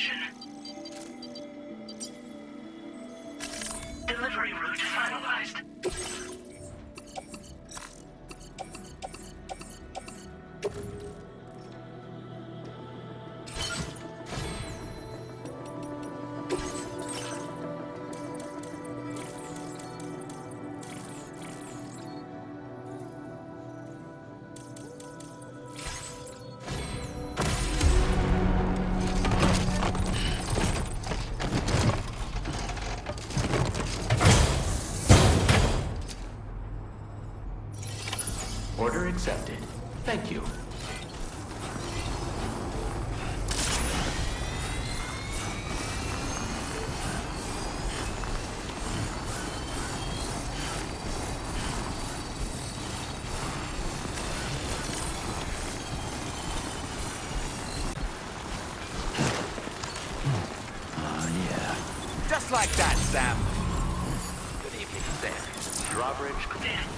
destination. Delivery route finalized. Order accepted. Thank you. Just like that, Sam. Good evening, Sam. Drawbridge.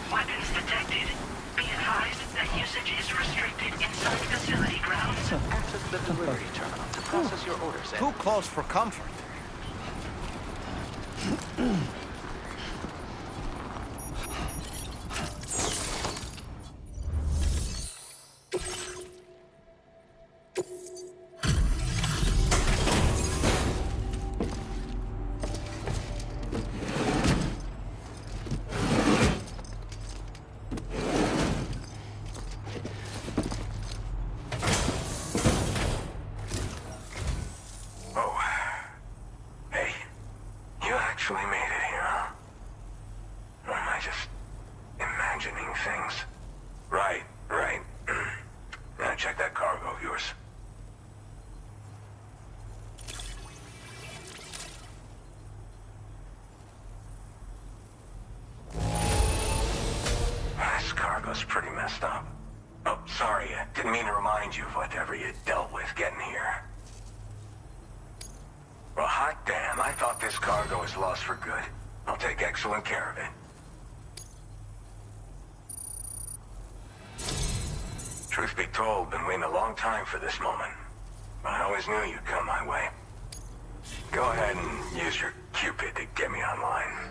Weapons detected. Be advised that usage is restricted inside facility grounds. Access the delivery terminal to process your orders. Too close for comfort. Actually made it here, huh? Or am I just imagining things? Right. Now check that cargo of yours. This cargo's pretty messed up. Oh, sorry, I didn't mean to remind you of whatever you dealt with getting here. Well, hot damn, I thought this cargo was lost for good. I'll take excellent care of it. Truth be told, been waiting a long time for this moment. But I always knew you'd come my way. Go ahead and use your Cupid to get me online.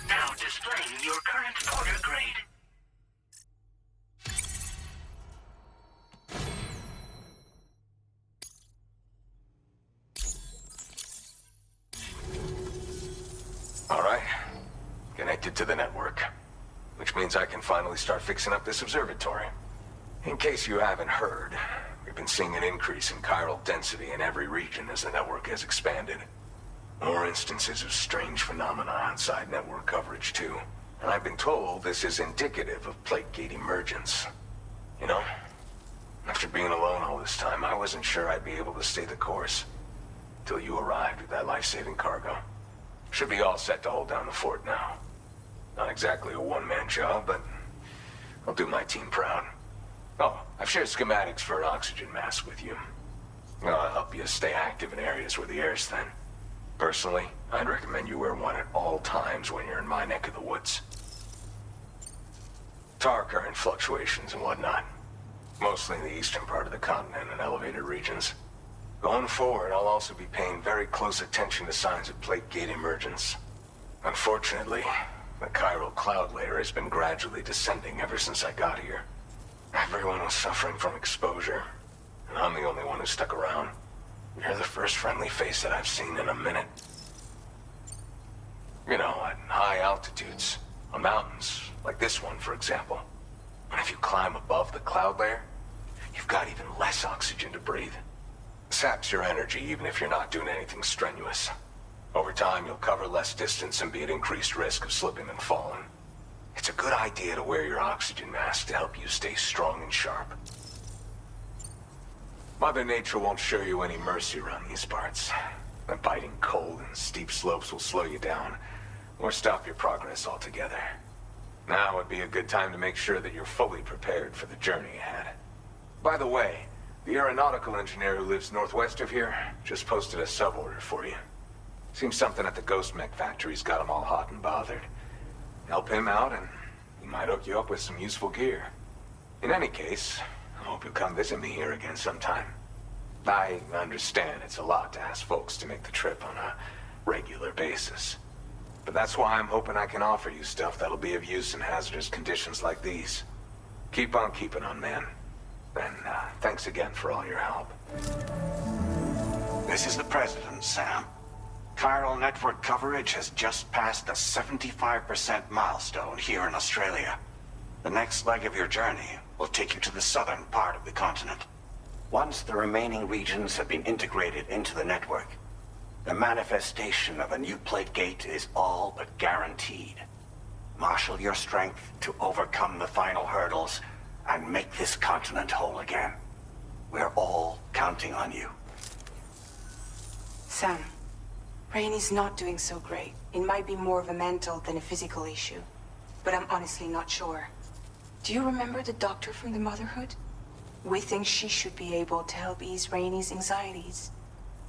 Now displaying your current order grade. All right. Connected to the network. Which means I can finally start fixing up this observatory. In case you haven't heard, we've been seeing an increase in chiral density in every region as the network has expanded. More instances of strange phenomena outside network coverage, too. And I've been told this is indicative of plate gate emergence. You know, after being alone all this time, I wasn't sure I'd be able to stay the course. Till you arrived with that life-saving cargo. Should be all set to hold down the fort now. Not exactly a one-man job, but I'll do my team proud. Oh, I've shared schematics for an oxygen mask with you. I'll help you stay active in areas where the air's thin. Personally, I'd recommend you wear one at all times when you're in my neck of the woods. Tar current fluctuations and whatnot. Mostly in the eastern part of the continent and elevated regions. Going forward, I'll also be paying very close attention to signs of plate gate emergence. Unfortunately, the chiral cloud layer has been gradually descending ever since I got here. Everyone was suffering from exposure, and I'm the only one who stuck around. You're the first friendly face that I've seen in a minute. You know, at high altitudes, on mountains, like this one, for example. And if you climb above the cloud layer, you've got even less oxygen to breathe. Saps your energy even if you're not doing anything strenuous. Over time, you'll cover less distance and be at increased risk of slipping and falling. It's a good idea to wear your oxygen mask to help you stay strong and sharp. Mother Nature won't show you any mercy around these parts. The biting cold and steep slopes will slow you down, or stop your progress altogether. Now would be a good time to make sure that you're fully prepared for the journey ahead. By the way, the aeronautical engineer who lives northwest of here just posted a sub-order for you. Seems something at the Ghost Mech factory's got him all hot and bothered. Help him out and he might hook you up with some useful gear. In any case, I hope you'll come visit me here again sometime. I understand it's a lot to ask folks to make the trip on a regular basis. But that's why I'm hoping I can offer you stuff that'll be of use in hazardous conditions like these. Keep on keeping on, man. And thanks again for all your help. This is the President, Sam. Chiral network coverage has just passed the 75% milestone here in Australia. The next leg of your journey will take you to the southern part of the continent. Once the remaining regions have been integrated into the network, the manifestation of a new plate gate is all but guaranteed. Marshal your strength to overcome the final hurdles and make this continent whole again. We're all counting on you. Sam, Rainy's not doing so great. It might be more of a mental than a physical issue, but I'm honestly not sure. Do you remember the doctor from the Motherhood? We think she should be able to help ease Rainy's anxieties.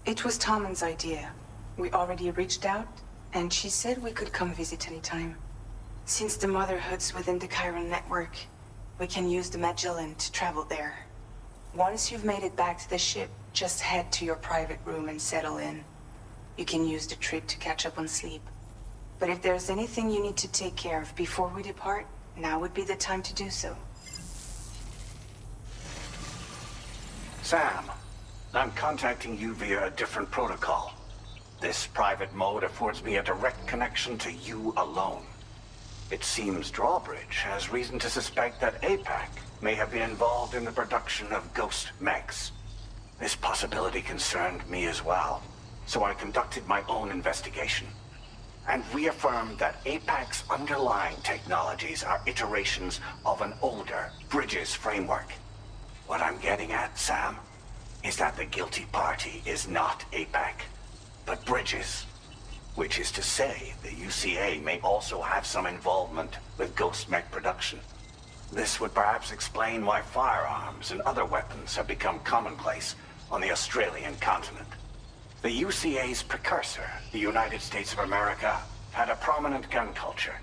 It was Tommen's idea. We already reached out, and she said we could come visit anytime. Since the Motherhood's within the Chiron network, we can use the Magellan to travel there. Once you've made it back to the ship, just head to your private room and settle in. You can use the trip to catch up on sleep. But if there's anything you need to take care of before we depart, now would be the time to do so. Sam, I'm contacting you via a different protocol. This private mode affords me a direct connection to you alone. It seems Drawbridge has reason to suspect that APAC may have been involved in the production of ghost mechs. This possibility concerned me as well, so I conducted my own investigation and reaffirmed that APAC's underlying technologies are iterations of an older Bridges framework. What I'm getting at, Sam, is that the guilty party is not APAC, but Bridges. Which is to say, the UCA may also have some involvement with ghost mech production. This would perhaps explain why firearms and other weapons have become commonplace on the Australian continent. The UCA's precursor, the United States of America, had a prominent gun culture.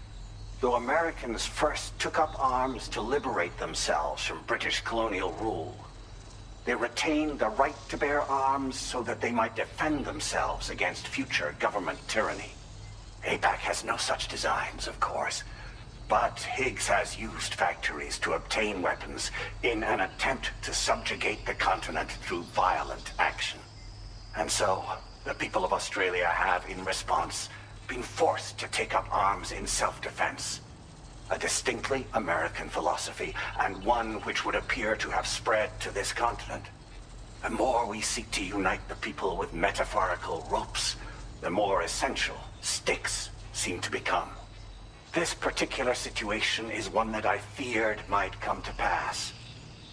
Though Americans first took up arms to liberate themselves from British colonial rule, they retained the right to bear arms so that they might defend themselves against future government tyranny. APAC has no such designs, of course, but Higgs has used factories to obtain weapons in an attempt to subjugate the continent through violent action. And so, the people of Australia have, in response, been forced to take up arms in self-defense. A distinctly American philosophy, and one which would appear to have spread to this continent. The more we seek to unite the people with metaphorical ropes, the more essential sticks seem to become. This particular situation is one that I feared might come to pass,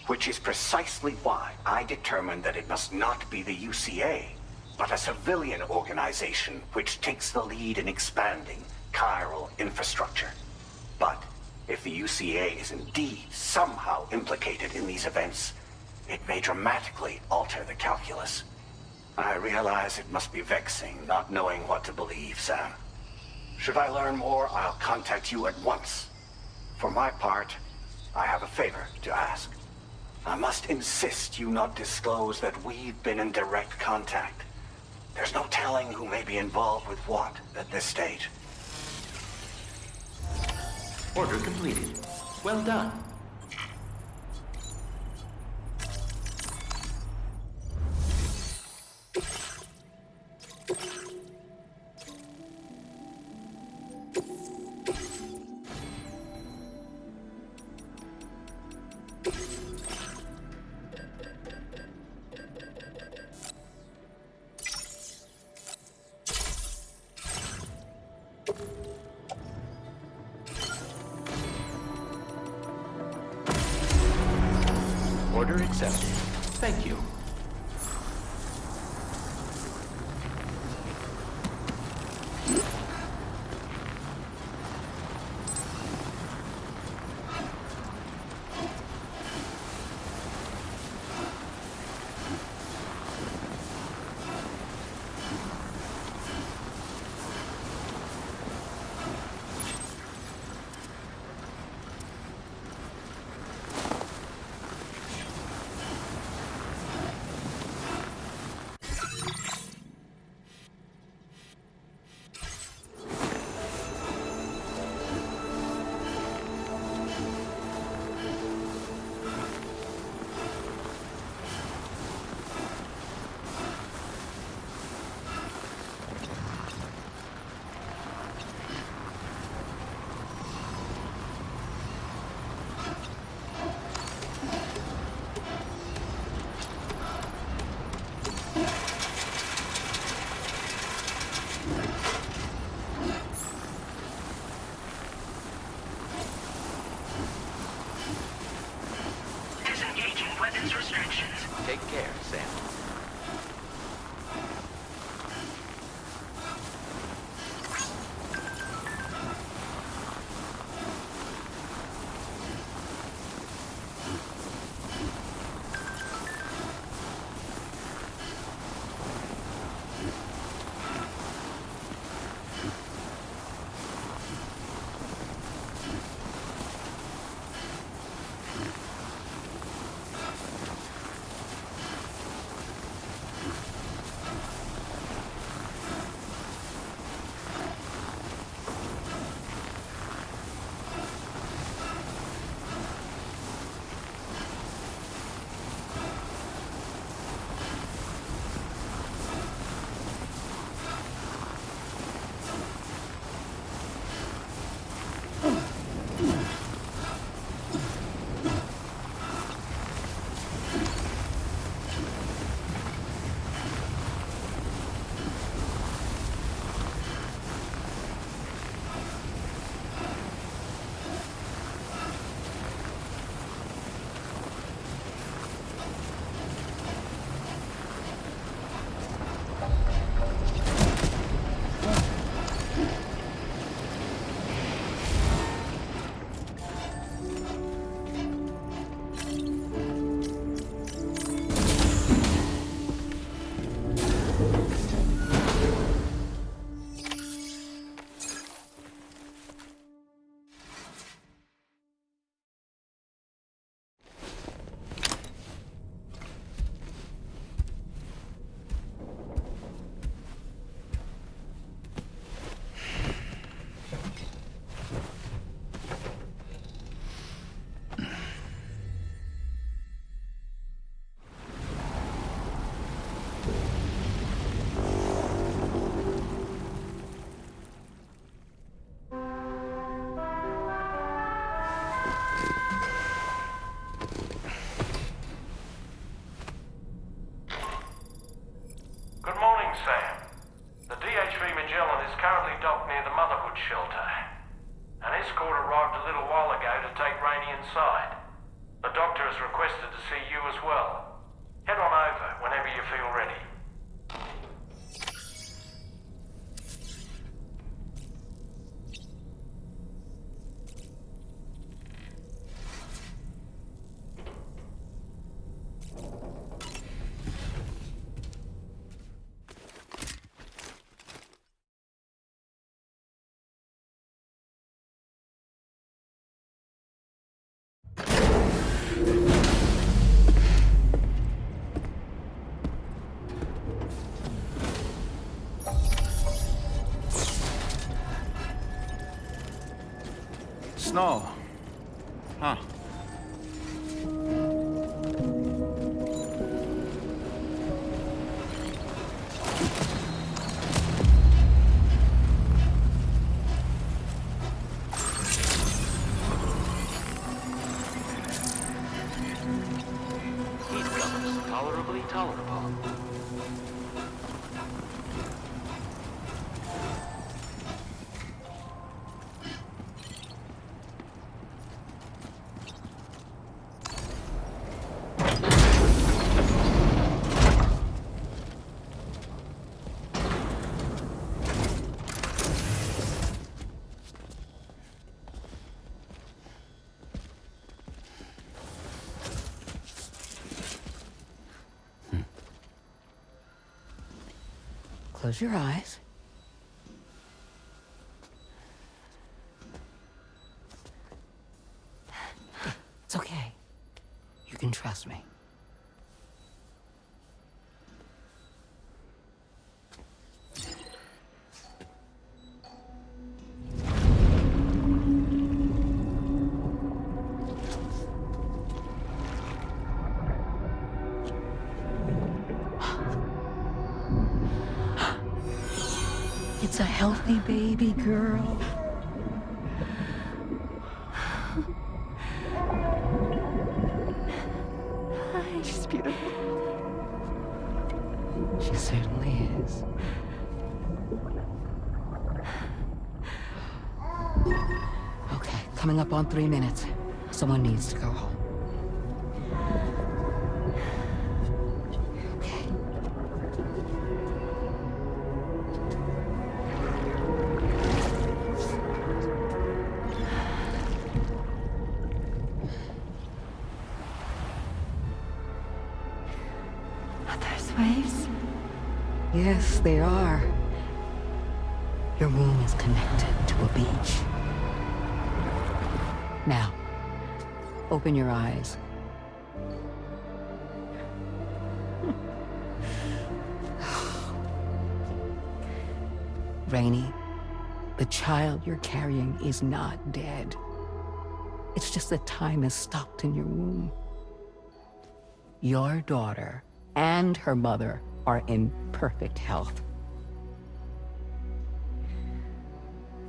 which is precisely why I determined that it must not be the UCA, but a civilian organization which takes the lead in expanding chiral infrastructure. But if the UCA is indeed somehow implicated in these events, it may dramatically alter the calculus. I realize it must be vexing not knowing what to believe, Sam. Should I learn more, I'll contact you at once. For my part, I have a favor to ask. I must insist you not disclose that we've been in direct contact. There's no telling who may be involved with what at this stage. Order completed. Well done. Order accepted. Thank you. Disengaging weapons restrictions. Take care, Sam. Good morning, Sam. The DHV Magellan is currently docked near the Motherhood shelter. An escort arrived a little while ago to take Rainey inside. The doctor has requested to see you as well. Head on over whenever you feel ready. Snow. Huh. Heat levels tolerably tolerable. Close your eyes. It's okay. You can trust me. It's a healthy baby girl. She's beautiful. She certainly is. Okay, coming up on 3 minutes. Someone needs to go home. Okay. Are those waves? Yes, they are. Your womb is connected to a beach. Now, open your eyes. Rainey, the child you're carrying is not dead. It's just that time has stopped in your womb. Your daughter and her mother are in perfect health.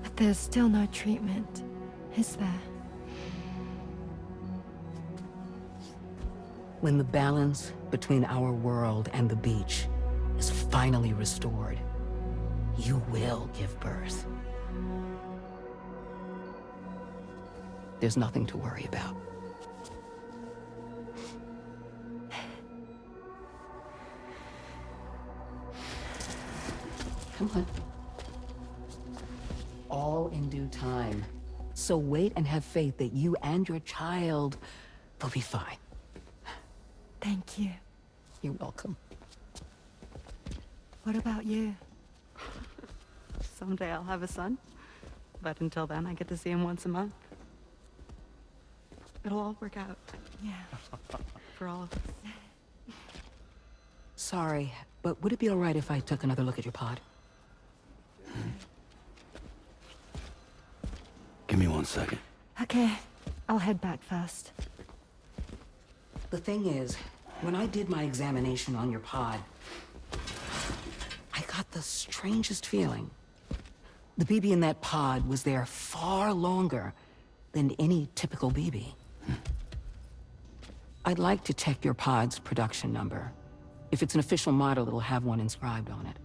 But there's still no treatment, is there? When the balance between our world and the beach is finally restored, you will give birth. There's nothing to worry about. Come on. All in due time. So wait and have faith that you and your child will be fine. Thank you. You're welcome. What about you? Someday I'll have a son. But until then, I get to see him once a month. It'll all work out. Yeah. For all of us. Sorry, but would it be all right if I took another look at your pod? Give me 1 second. Okay, I'll head back first. The thing is, when I did my examination on your pod, I got the strangest feeling. The BB in that pod was there far longer than any typical BB. I'd like to check your pod's production number. If it's an official model, it'll have one inscribed on it.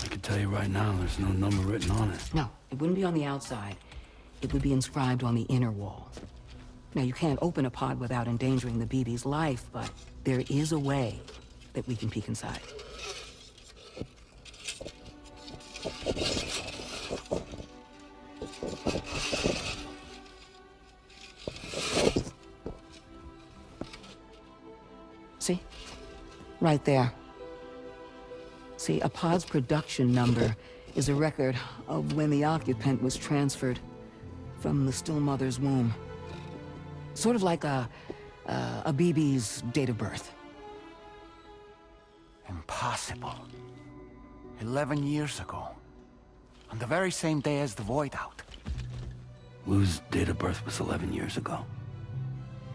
I can tell you right now, there's no number written on it. No, it wouldn't be on the outside. It would be inscribed on the inner wall. Now, you can't open a pod without endangering the BB's life, but there is a way that we can peek inside. See? Right there. See, a pod's production number is a record of when the occupant was transferred from the still mother's womb. Sort of like a BB's date of birth. Impossible. 11 years ago. On the very same day as the Void Out. Lou's date of birth was 11 years ago.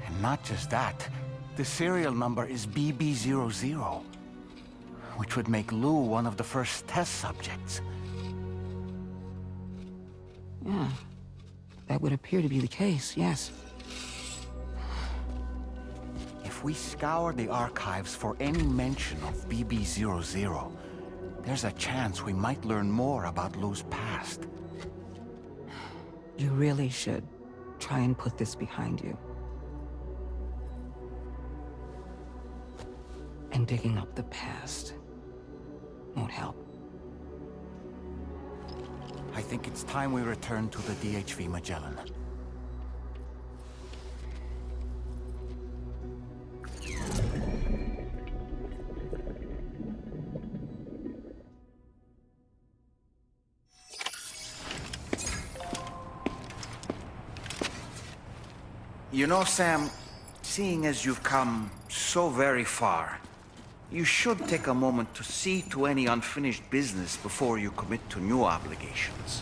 And not just that. The serial number is BB00. Which would make Lou one of the first test subjects. Yeah. That would appear to be the case, yes. If we scour the archives for any mention of BB00, there's a chance we might learn more about Lou's past. You really should try and put this behind you. And digging up the past won't help. I think it's time we return to the DHV Magellan. You know, Sam, seeing as you've come so very far, you should take a moment to see to any unfinished business before you commit to new obligations.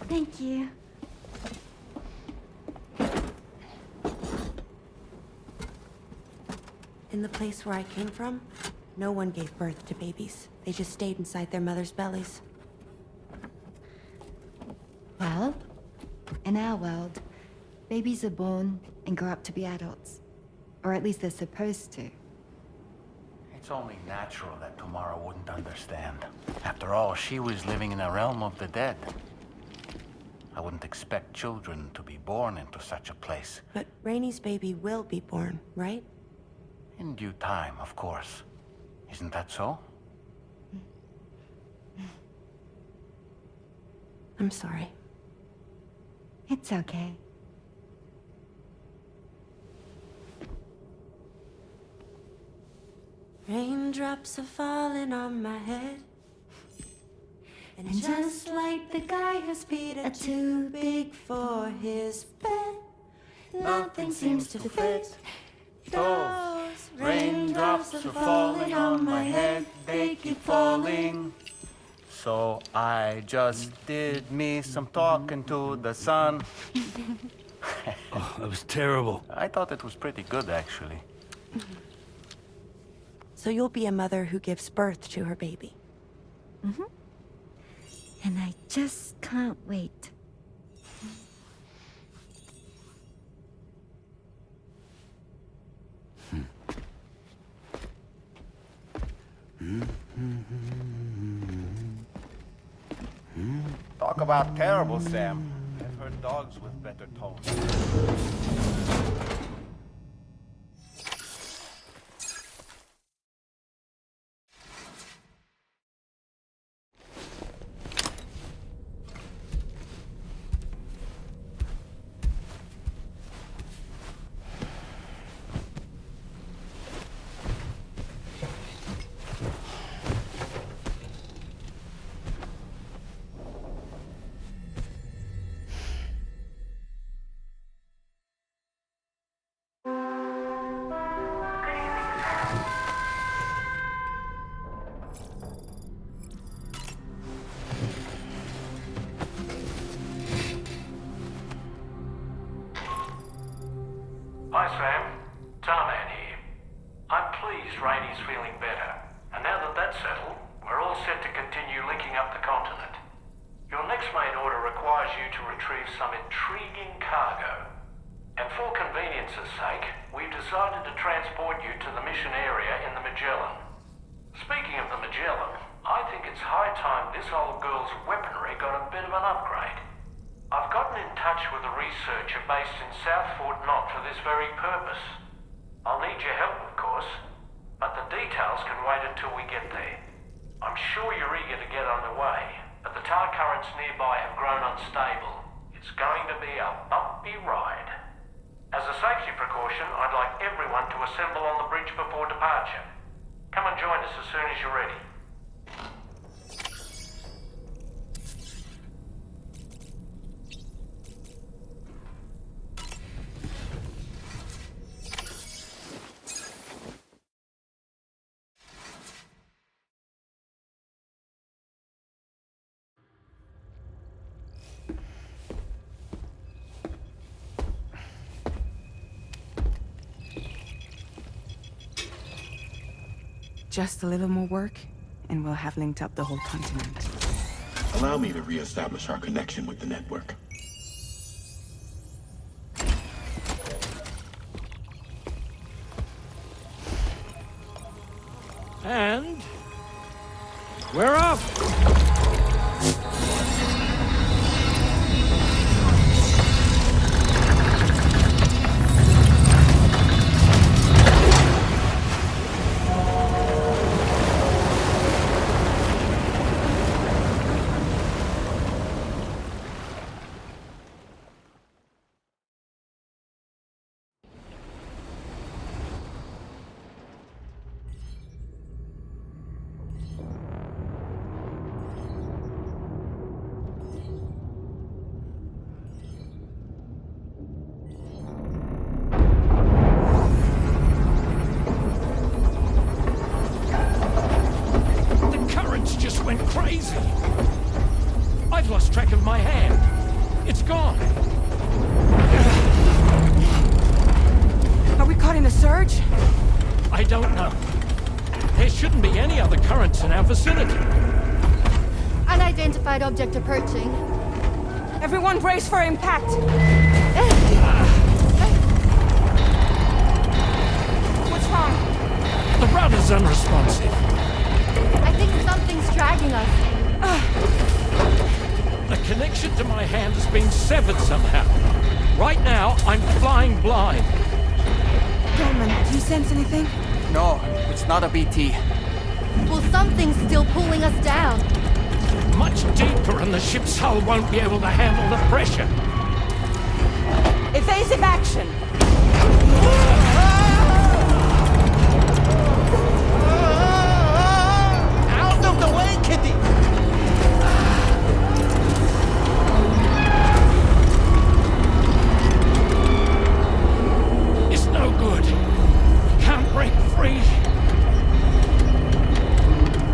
Thank you. In the place where I came from, no one gave birth to babies. They just stayed inside their mother's bellies. Well, in our world, babies are born and grow up to be adults. Or at least they're supposed to. It's only natural that Tamara wouldn't understand. After all, she was living in a realm of the dead. I wouldn't expect children to be born into such a place. But Rainey's baby will be born, right? In due time, of course. Isn't that so? I'm sorry. It's okay. Raindrops are falling on my head. And just like the guy whose feet are too big for his bed, nothing seems to fit. Those raindrops are falling on my head, they keep falling. So I just did me some talking to the sun. Oh, that was terrible. I thought it was pretty good, actually. So you'll be a mother who gives birth to her baby. Mm-hmm. And I just can't wait. Talk about terrible, Sam. I've heard dogs with better tones. Hi, Sam. Tarman here. I'm pleased Rainey's feeling better. And now that that's settled, we're all set to continue linking up the continent. Your next main order requires you to retrieve some intriguing cargo. And for convenience's sake, we've decided to transport you to the mission area in the Magellan. Speaking of the Magellan, I think it's high time this old girl's weaponry got a bit of an upgrade. I've gotten in touch with a researcher based in South Fort Knott for this very purpose. I'll need your help, of course, but the details can wait until we get there. I'm sure you're eager to get underway, but the tar currents nearby have grown unstable. It's going to be a bumpy ride. As a safety precaution, I'd like everyone to assemble on the bridge before departure. Come and join us as soon as you're ready. Just a little more work, and we'll have linked up the whole continent. Allow me to reestablish our connection with the network. And we're off! Just went crazy. I've lost track of my hand. It's gone. Are we caught in a surge? I don't know. There shouldn't be any other currents in our vicinity. Unidentified object approaching. Everyone brace for impact. What's wrong? The rudder's unresponsive. I think something's dragging us. The connection to my hand has been severed somehow. Right now, I'm flying blind. Dolman, do you sense anything? No, it's not a BT. Well, something's still pulling us down. Much deeper and the ship's hull won't be able to handle the pressure. Evasive action! Out of the way, Kitty! It's no good. Can't break free.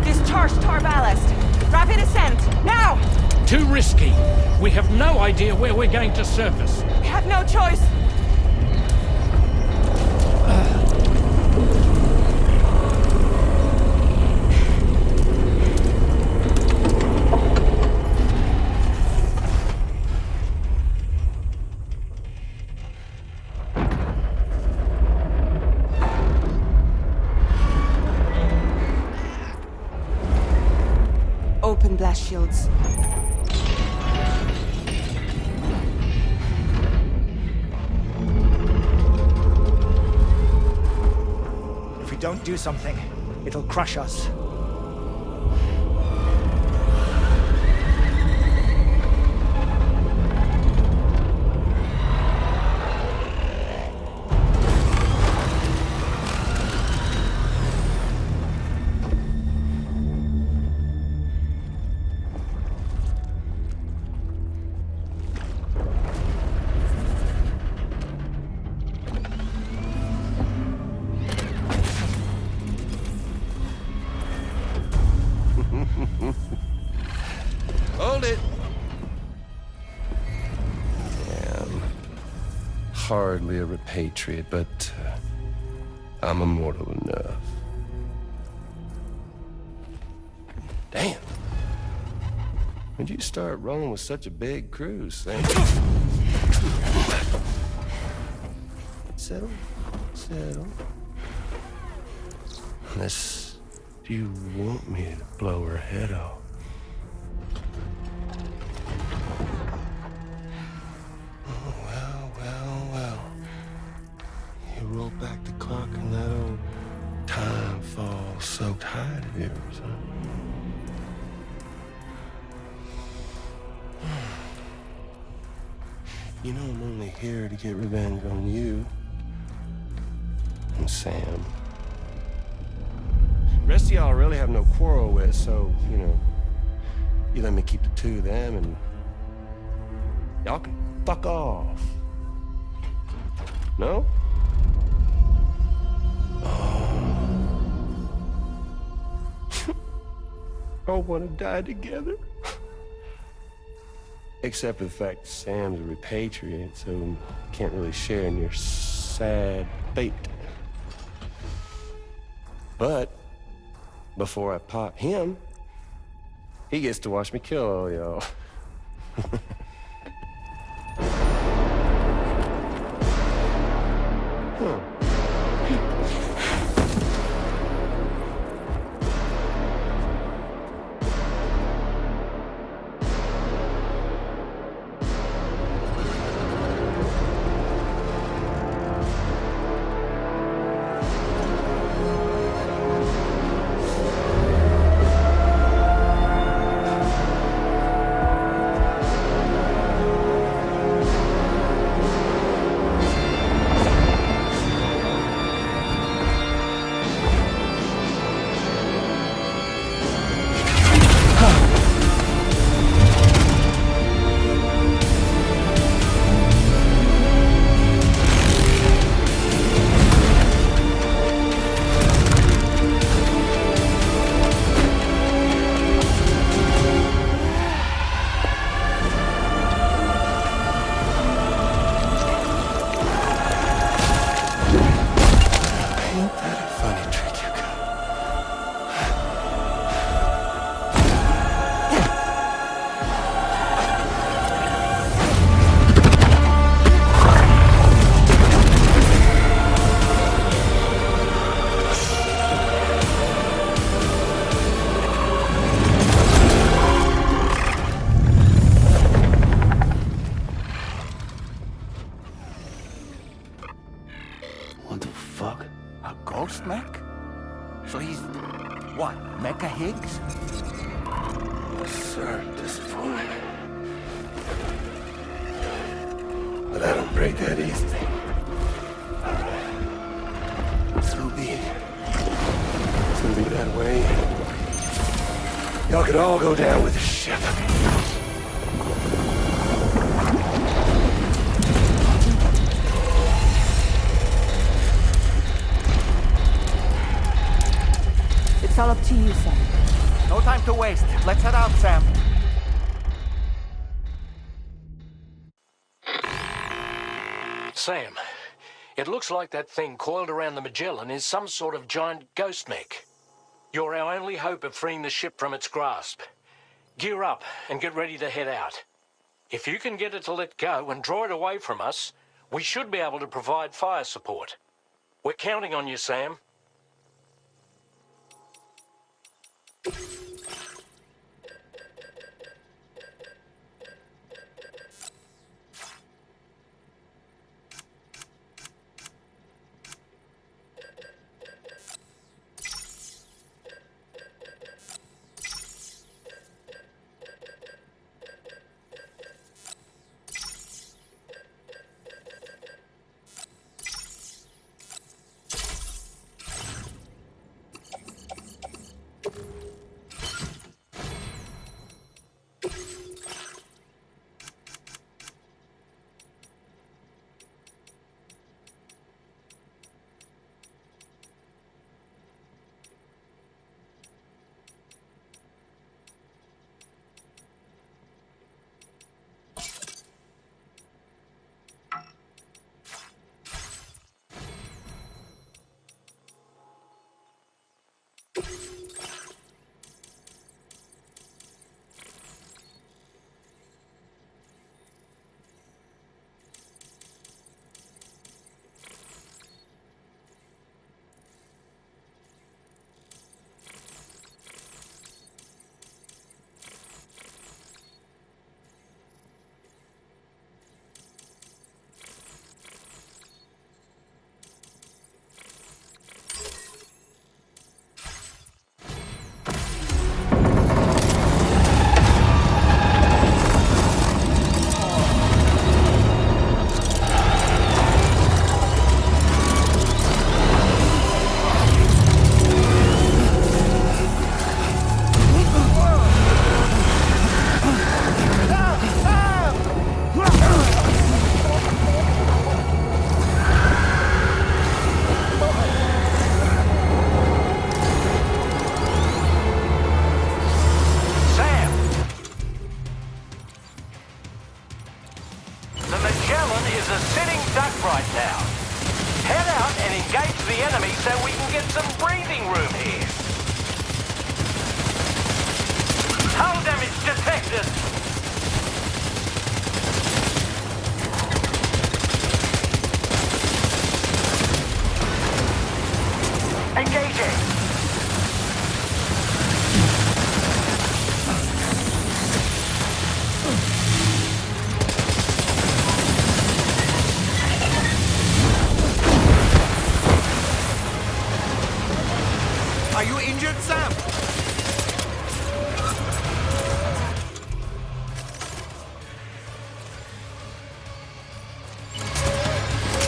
Discharge tar ballast. Rapid ascent, now! Too risky. We have no idea where we're going to surface. We have no choice. Open blast shields. If we don't do something, it'll crush us. Hold it. Damn. Hardly a repatriate, but I'm immortal enough. Damn. When'd you start rolling with such a big crew, Sam? Settle. Settle. Unless you want me to blow her head off. You roll back the clock and that old time fall soaked hide of yours, huh? You know I'm only here to get revenge on you and Sam. The rest of y'all I really have no quarrel with, so, you know, you let me keep the two of them and y'all can fuck off. No? All want to die together. Except for the fact that Sam's a repatriate, so can't really share in your sad fate. But before I pop him, he gets to watch me kill all y'all. Ghost mech? So he's... what, Mecha Higgs? Sir, disappointing. But I don't break that easy. So be it. It's gonna be that way. Y'all could all go down with the ship. It's all up to you, Sam. No time to waste. Let's head out, Sam. Sam, it looks like that thing coiled around the Magellan is some sort of giant ghost mech. You're our only hope of freeing the ship from its grasp. Gear up and get ready to head out. If you can get it to let go and draw it away from us, we should be able to provide fire support. We're counting on you, Sam. Are you injured, Sam?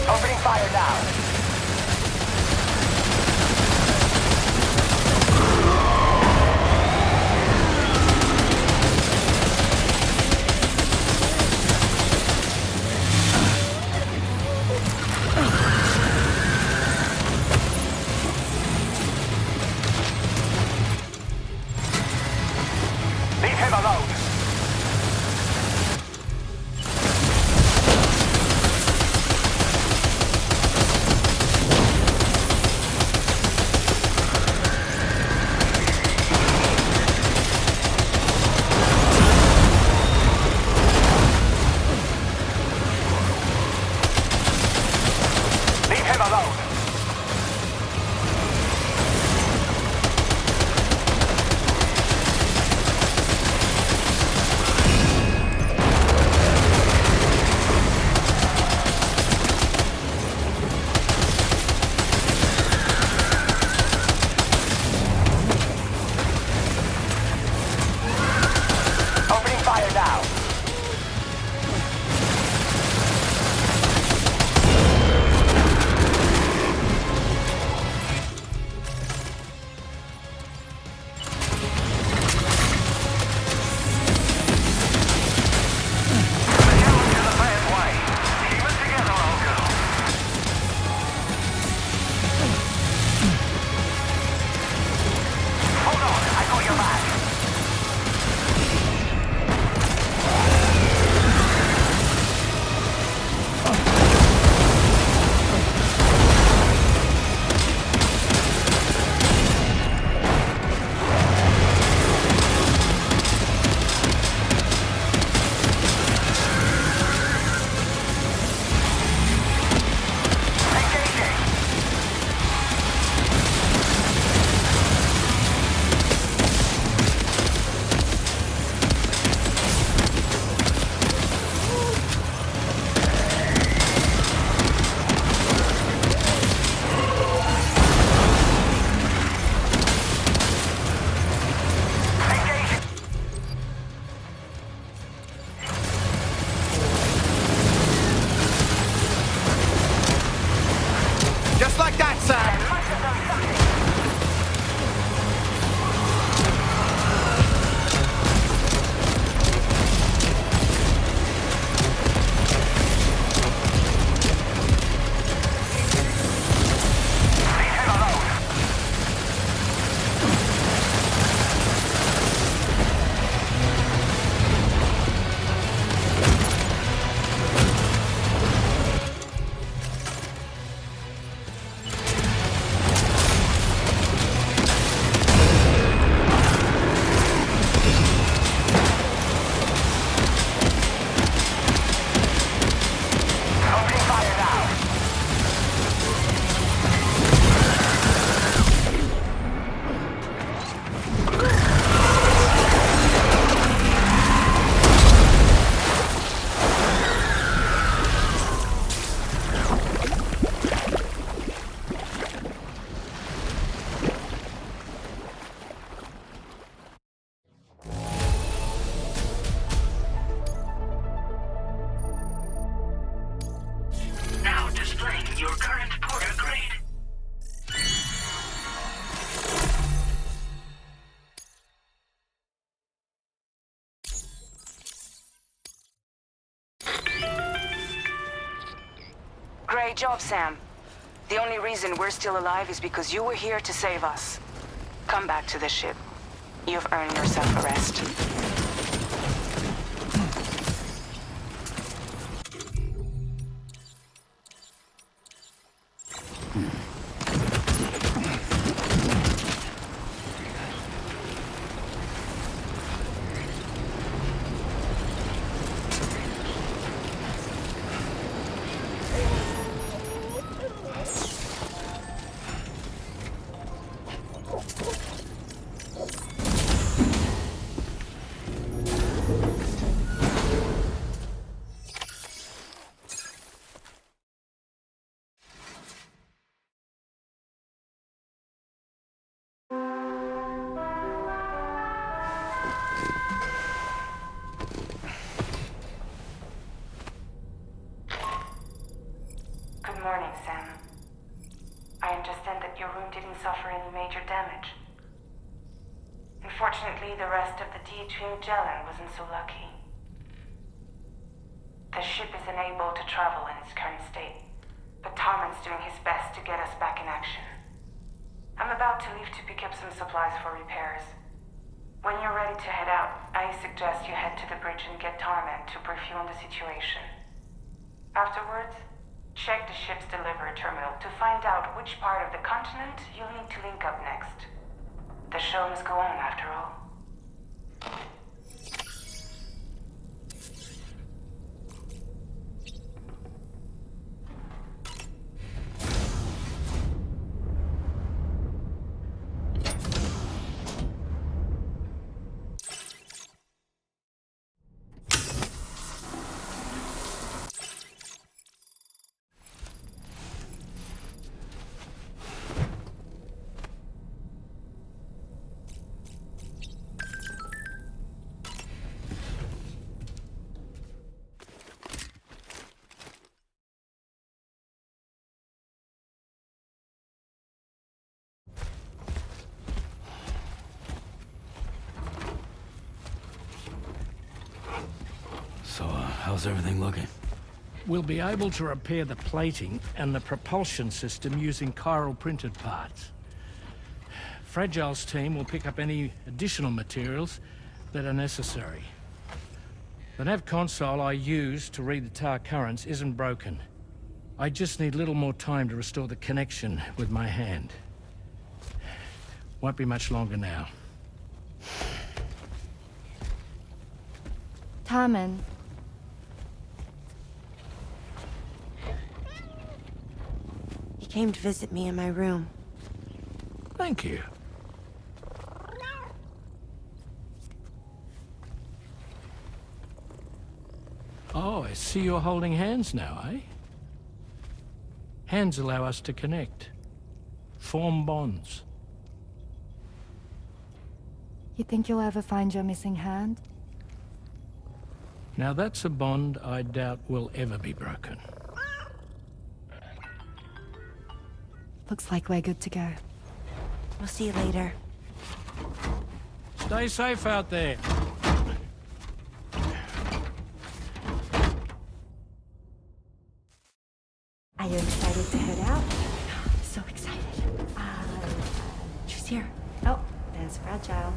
Opening fire now. job, Sam. The only reason we're still alive is because you were here to save us. Come back to the ship. You've earned yourself a rest. Good morning, Sam. I understand that your room didn't suffer any major damage. Unfortunately, the rest of the DHV Magellan wasn't so lucky. The ship is unable to travel in its current state, but Tarman's doing his best to get us back in action. I'm about to leave to pick up some supplies for repairs. When you're ready to head out, I suggest you head to the bridge and get Tarman to brief you on the situation. Afterwards, check the ship's delivery terminal to find out which part of the continent you'll need to link up next. The show must go on, after all. So, how's everything looking? We'll be able to repair the plating and the propulsion system using chiral printed parts. Fragile's team will pick up any additional materials that are necessary. The nav console I use to read the tower currents isn't broken. I just need a little more time to restore the connection with my hand. Won't be much longer now. Tarman. He came to visit me in my room. Thank you. Oh, I see you're holding hands now, eh? Hands allow us to connect. Form bonds. You think you'll ever find your missing hand? Now that's a bond I doubt will ever be broken. Looks like we're good to go. We'll see you later. Stay safe out there. Are you excited to head out? So excited. She's here. Oh, there's Fragile.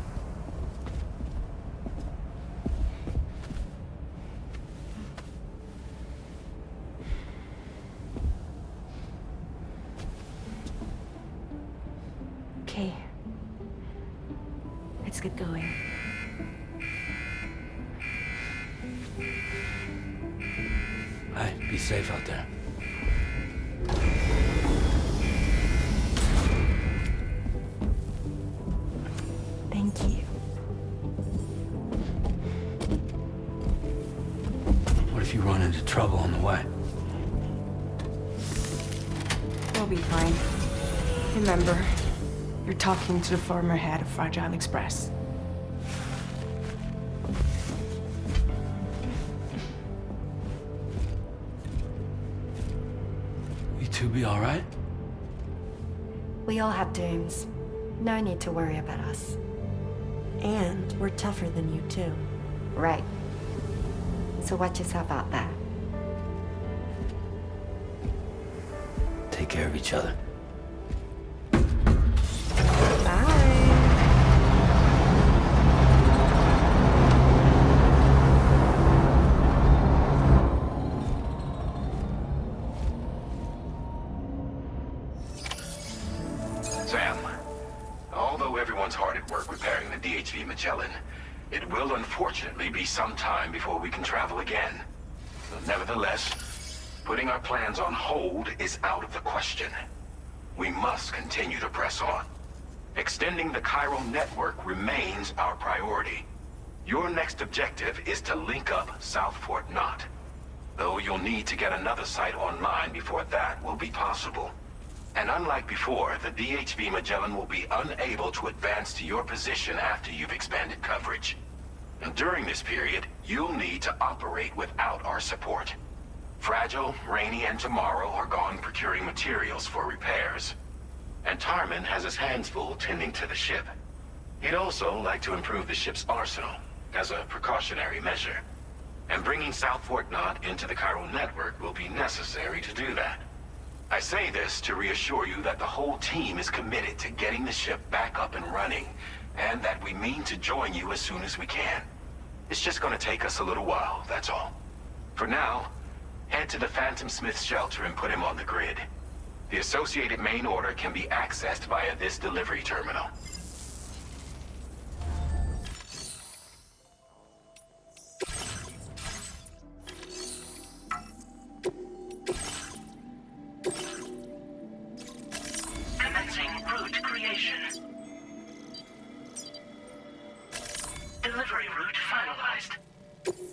Okay. Let's get going. Hey, be safe out there. Thank you. What if you run into trouble on the way? We'll be fine. Remember, you're talking to the former head of Fragile Express. You two be all right? We all have dooms. No need to worry about us. And we're tougher than you, too. Right. So watch yourself out there. take care of each other. Sam, although everyone's hard at work repairing the DHV Magellan, it will unfortunately be some time before we can travel again. Nevertheless, putting our plans on hold is out of the question. We must continue to press on. Extending the Cairo network remains our priority. Your next objective is to link up South Fort Knot. Though you'll need to get another site online before that will be possible. And unlike before, the DHV Magellan will be unable to advance to your position after you've expanded coverage. And during this period, you'll need to operate without our support. Fragile, Rainey, and Tomorrow are gone procuring materials for repairs. And Tarman has his hands full tending to the ship. He'd also like to improve the ship's arsenal, as a precautionary measure. And bringing South Fort Knot into the Cairo network will be necessary to do that. I say this to reassure you that the whole team is committed to getting the ship back up and running, and that we mean to join you as soon as we can. It's just gonna take us a little while, that's all. For now, head to the Phantom Smith shelter and put him on the grid. The associated main order can be accessed via this delivery terminal. Commencing route creation. Delivery route finalized.